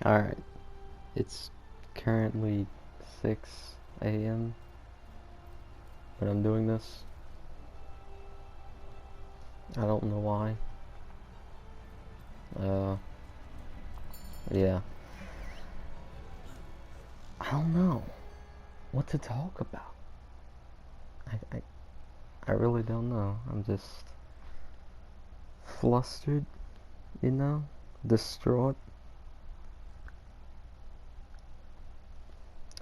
Alright, it's currently 6 a.m. when I'm doing this. I don't know why. Uh, yeah. I don't know what to talk about. I, I, I really don't know. I'm just flustered, distraught.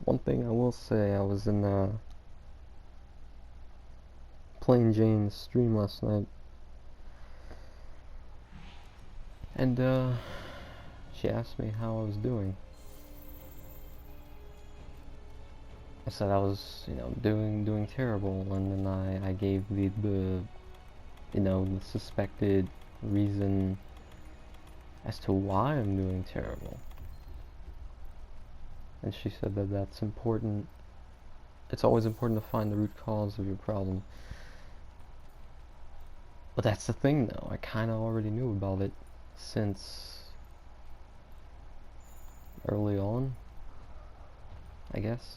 One thing I will say, I was in Plain Jane's stream last night, and she asked me how I was doing. I said I was, doing terrible, and then I gave the suspected reason as to why I'm doing terrible. And she said that that's important. It's always important to find the root cause of your problem. But that's the thing, though. I kind of already knew about it since early on, I guess.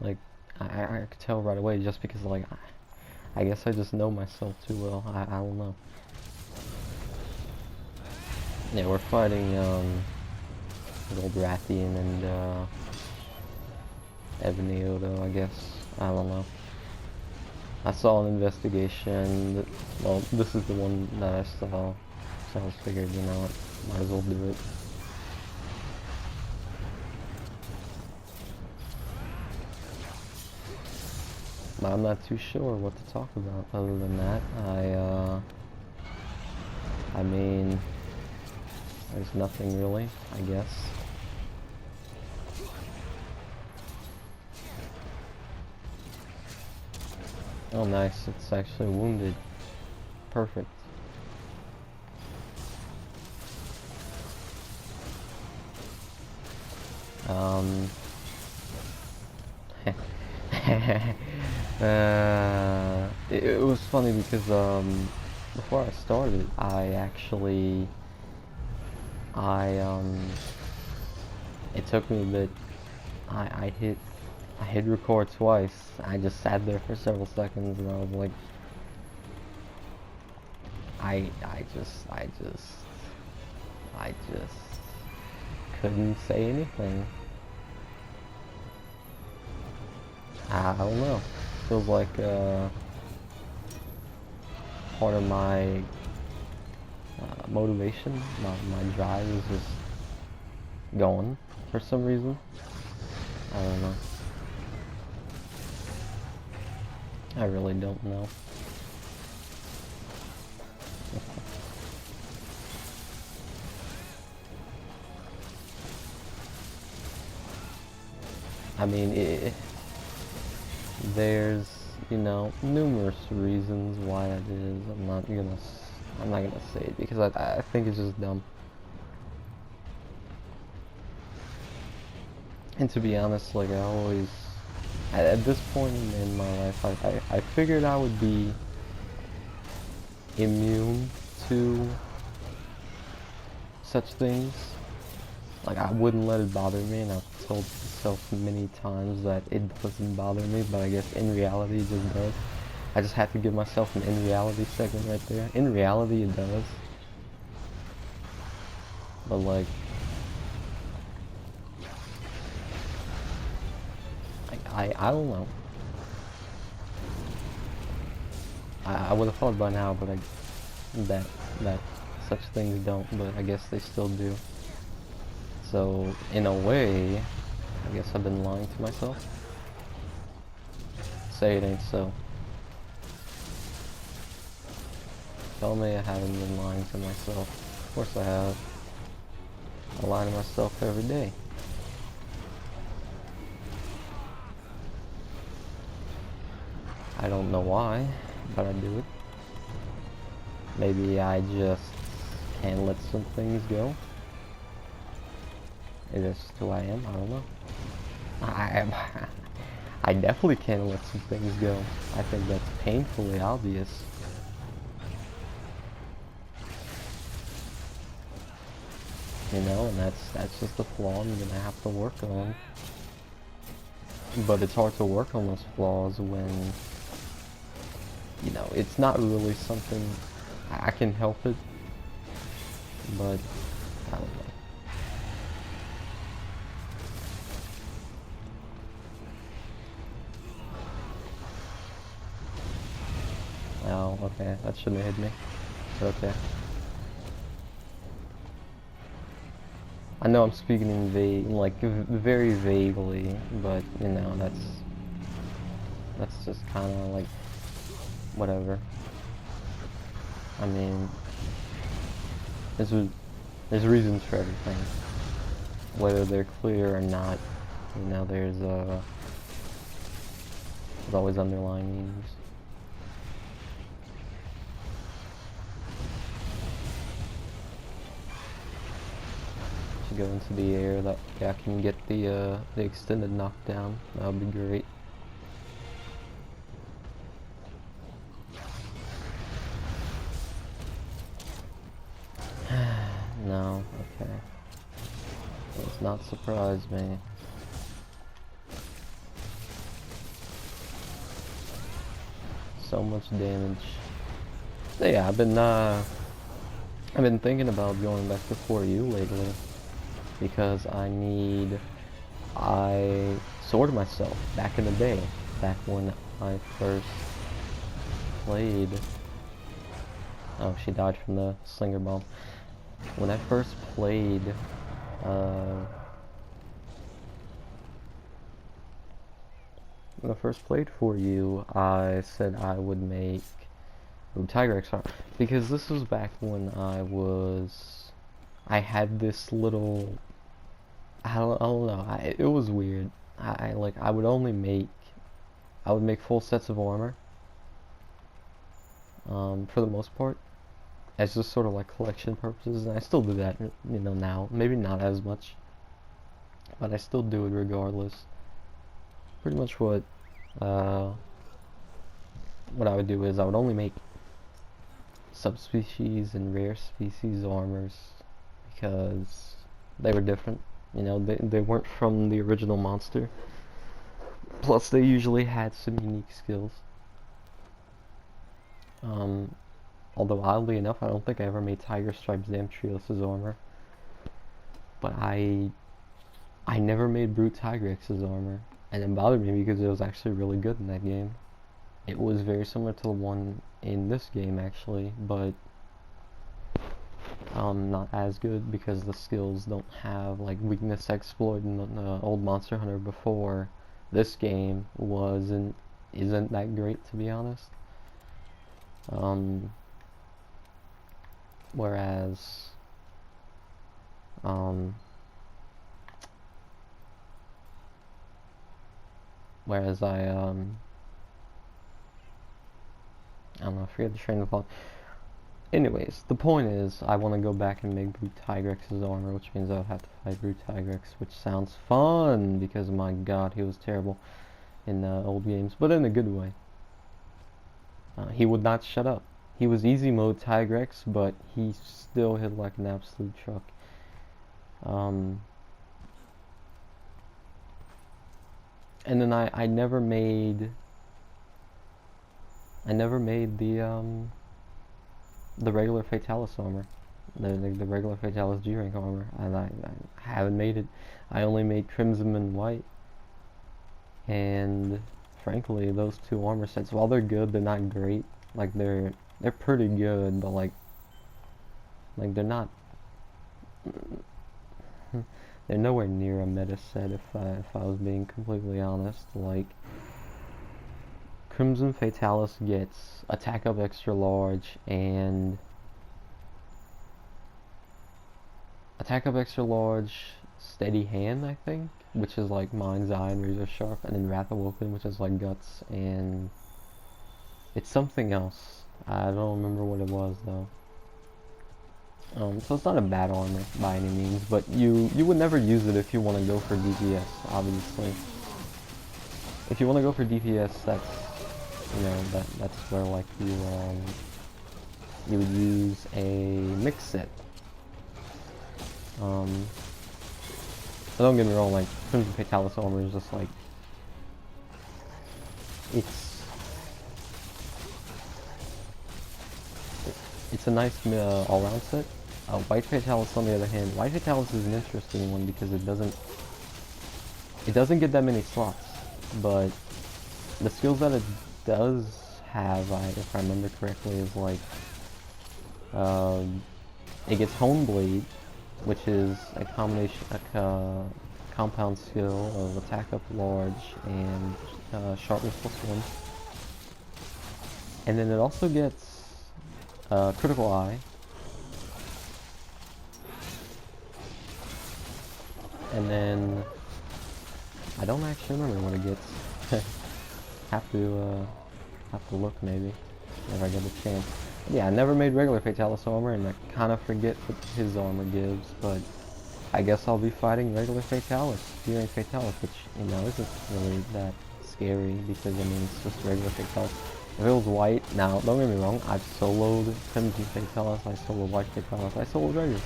Like, I could tell right away just because, like, I guess I just know myself too well. I don't know. Yeah, we're fighting, Goldrathien and, Ebony Odo, I guess. I don't know. I saw an investigation that, well, this is the one that I saw, so I just figured, might as well do it. But I'm not too sure what to talk about other than that. I mean, there's nothing really, I guess. Oh, nice. It's actually wounded. Perfect. It was funny because, before I started, it took me a bit. I hit record twice. I just sat there for several seconds and I was like, I just couldn't say anything. I don't know. Feels like part of my motivation, my drive is just gone for some reason. I don't know. I really don't know. I mean, there's, numerous reasons why that is. I'm not gonna say it because I think it's just dumb. And to be honest, like at this point in my life, I figured I would be immune to such things. Like, I wouldn't let it bother me, and I've told myself many times that it doesn't bother me, but I guess in reality it just does. I just have to give myself an in reality segment right there. In reality it does. But like, I don't know. I would have thought by now, but that such things don't, but I guess they still do. So, in a way, I guess I've been lying to myself. Say it ain't so. Tell me I haven't been lying to myself. Of course I have. I lie to myself every day. I don't know why, but I do it. Maybe I just can't let some things go. Is this who I am? I don't know. I definitely can't let some things go. I think that's painfully obvious. you know, and that's just a flaw I'm gonna have to work on. But it's hard to work on those flaws when, you know, it's not really something I can help it, but I don't know. Oh, okay, that shouldn't have hit me, but okay. I know I'm speaking in like very vaguely, but you know, that's just kind of like whatever. I mean, there's reasons for everything, whether they're clear or not. You know, there's always underlying meanings. To go into the air, that yeah, I can get the extended knockdown. That would be great. No, okay. Does not surprise me. So much damage. So yeah, I've been thinking about going back to 4U lately because I sorted myself back in the day, back when I first played. Oh, she died from the slinger bomb. When I first played, when I first played 4U, I said I would make Tigrex armor because this was back when I had this little, I don't know, it was weird. I would make full sets of armor, for the most part, as just sort of like collection purposes, and I still do that, you know, now. Maybe not as much, but I still do it regardless. Pretty much what I would do is I would only make subspecies and rare species armors because they were different. You know, they weren't from the original monster. Plus, they usually had some unique skills. Although oddly enough, I don't think I ever made Tiger Stripes Zamtrios' armor. But I never made Brute Tigrex's armor, and it bothered me because it was actually really good in that game. It was very similar to the one in this game actually, but not as good because the skills don't have like weakness exploit in the old Monster Hunter before. This game isn't that great, to be honest. Whereas I don't know, I forget the train of thought. Anyways, the point is, I want to go back and make Brute Tigrex's armor, which means I would have to fight Brute Tigrex, which sounds fun, because my god, he was terrible in the old games, but in a good way. He would not shut up. He was easy mode Tigrex, but he still hit like an absolute truck. And then I never made the regular Fatalis armor, the regular Fatalis G rank armor, and I haven't made it. I only made Crimson and White, and frankly, those two armor sets, while they're good, they're not great. Like they're pretty good, but like they're not. They're nowhere near a meta set if I was being completely honest. Like, Crimson Fatalis gets attack up extra large and steady hand, I think, which is like Mind's Eye and Razor Sharp, and then Wrath Awoken, which is like Guts, and it's something else. I don't remember what it was though. So it's not a bad armor by any means, but you would never use it if you want to go for DPS, obviously. If you want to go for DPS, that's, you know, that's where like you would use a mix set. Um, but don't get me wrong, like, Crimson Fatalis armor is just like, it's it's a nice all-round set. White Fatalis, on the other hand, White Fatalis is an interesting one because it doesn't get that many slots, but the skills that it does have, if I remember correctly, is like it gets Hone Blade, which is a combination, compound skill of attack up large and sharpness +1, and then it also gets critical eye. And then I don't actually remember what it gets. have to look maybe if I get a chance. But yeah, I never made regular Fatalis armor, and I kind of forget what his armor gives. But I guess I'll be fighting regular Fatalis, Gearing Fatalis, which isn't really that scary because I mean it's just regular Fatalis. If it was white, now don't get me wrong, I've soloed Crimson Fatalis, I soloed White Fatalis, I soloed regular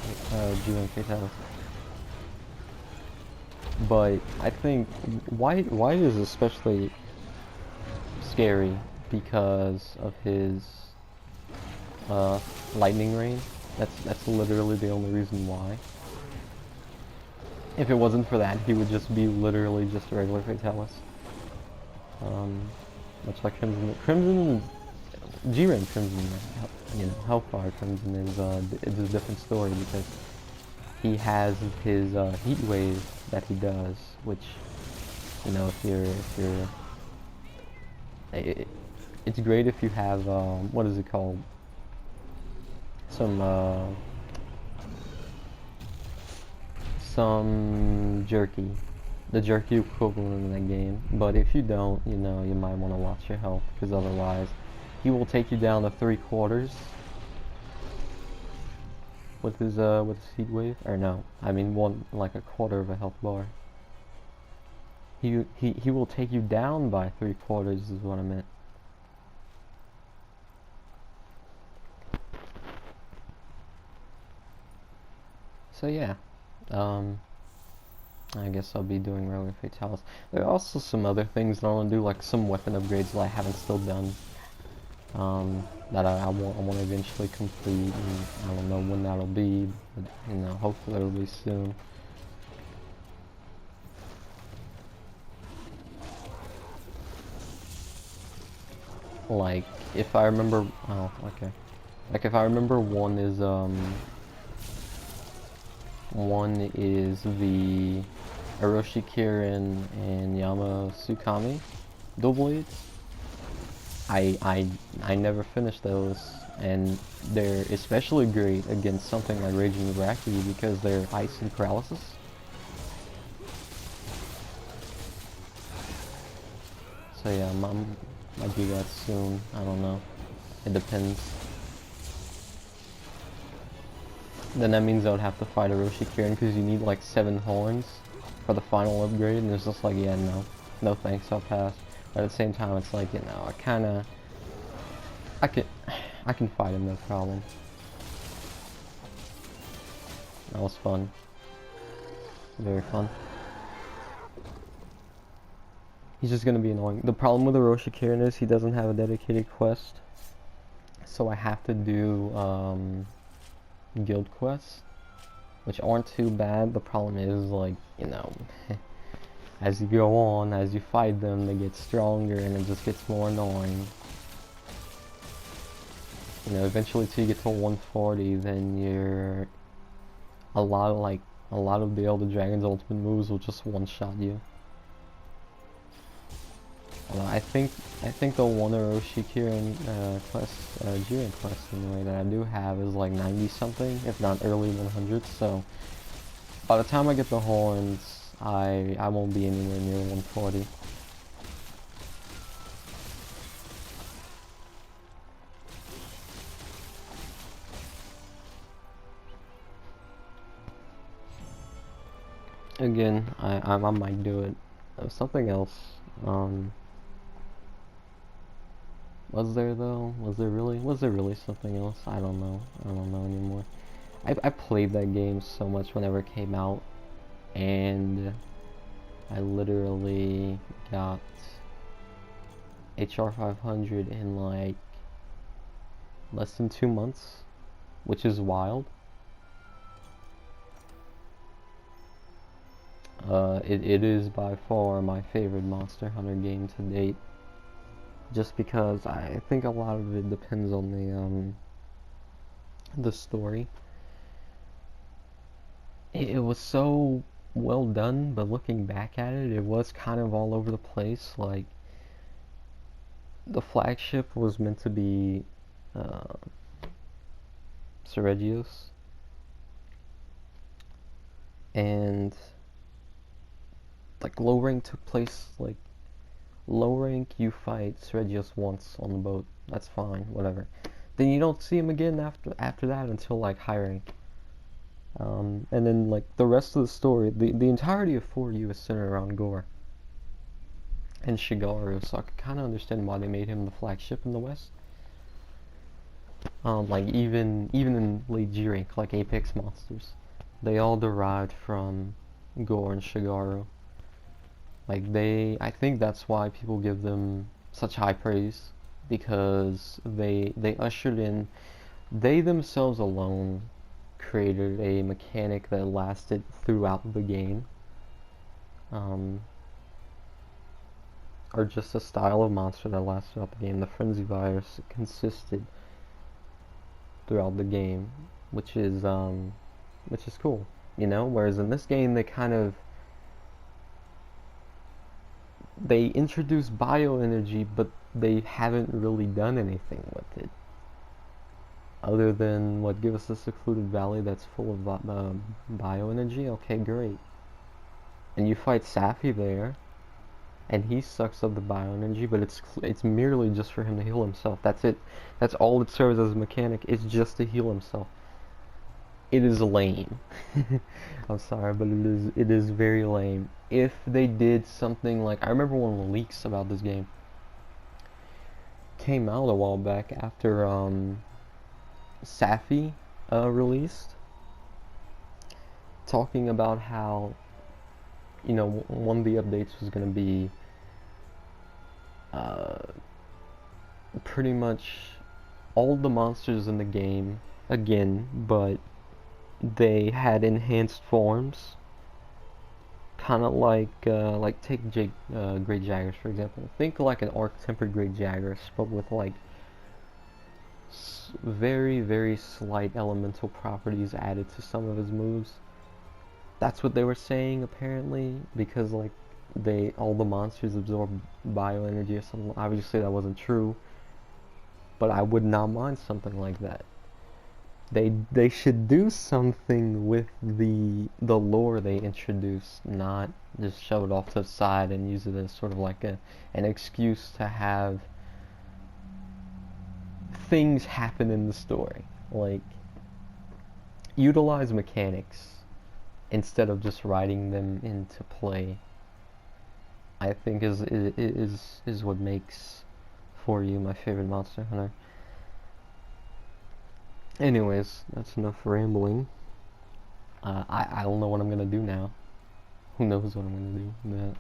Gearing Fatalis. But I think white is especially scary because of his lightning rain. That's literally the only reason why. If it wasn't for that, he would just be literally just a regular Fatalis. Much like Crimson, G-Ray Crimson, Hellfire Crimson is a different story because he has his heat wave that he does, which it's great if you have what is it called? Some jerky, the jerky equivalent in that game. But if you don't, you might want to watch your health because otherwise, he will take you down to 3/4 with his heat wave. Or no, I mean like a quarter of a health bar. He will take you down by 3/4 is what I meant. So yeah, I guess I'll be doing regular Fatalis. There are also some other things that I want to do, like some weapon upgrades that I haven't still done. That I want to eventually complete, and I don't know when that'll be, but hopefully it'll be soon. Like if I remember, oh okay, like if I remember, one is the Orochi Kirin and Yamasukami dual blades. I never finished those, and they're especially great against something like Raging Arachne because they're ice and paralysis. So yeah, might do that soon. I don't know. It depends. Then that means I would have to fight Orochi Kirin because you need like 7 horns for the final upgrade, and it's just like, yeah, no thanks, I'll pass. But at the same time, it's like, I can fight him, no problem. That was fun. Very fun. He's just gonna be annoying. The problem with Orochi Kirin is he doesn't have a dedicated quest, so I have to do guild quests, which aren't too bad. The problem is, like, as you go on, as you fight them, they get stronger and it just gets more annoying. Eventually till you get to 140, then you're a lot of the Elder Dragon's ultimate moves will just one-shot you. I think the one Orochi Kirin quest, Jiren quest anyway, that I do have is like 90 something, if not early 100s. So by the time I get the horns, I won't be anywhere near 140. Again, I might do it. Something else. Was there though? Was there really something else? I don't know. I don't know anymore. I played that game so much whenever it came out, and I literally got HR 500 in like less than 2 months, which is wild. It is by far my favorite Monster Hunter game to date, just because I think a lot of it depends on the story. It was so well done, but looking back at it, it was kind of all over the place. Like, the flagship was meant to be uh, Seregios, and like low rank took place. Like, low rank, you fight Seregios once on the boat. That's fine, whatever. Then you don't see him again after that until like high rank. And then like the rest of the story, the entirety of 4U is centered around Gore and Shigaru, so I could kind of understand why they made him the flagship in the West. Like even in late G rank, like Apex monsters, they all derived from Gore and Shigaru. Like I think that's why people give them such high praise, because they ushered in, they themselves alone created a mechanic that lasted throughout the game, or just a style of monster that lasted throughout the game. The Frenzy Virus consisted throughout the game, which is cool, you know. Whereas in this game, they introduced bioenergy, but they haven't really done anything with it other than what, give us a secluded valley that's full of bioenergy. Okay, great. And you fight Safi there, and he sucks up the bioenergy, but it's merely just for him to heal himself. That's it. That's all it serves as a mechanic. It's just to heal himself. It is lame. I'm sorry, but it is very lame. If they did something like, I remember one of the leaks about this game came out a while back after Safi released, talking about how, you know, one of the updates was going to be pretty much all the monsters in the game again, but they had enhanced forms, kind of like take Great Jaggers for example. Think like an Arc-tempered Great Jaggers, but with like very, very slight elemental properties added to some of his moves. That's what they were saying apparently, because like all the monsters absorb bioenergy or something. Obviously that wasn't true, but I would not mind something like that. They should do something with the lore they introduced, not just shove it off to the side and use it as sort of like an excuse to have things happen in the story. Like, utilize mechanics instead of just writing them into play. I think is what makes 4U my favorite Monster Hunter. Anyways, that's enough rambling. I don't know what I'm gonna do now. Who knows what I'm gonna do?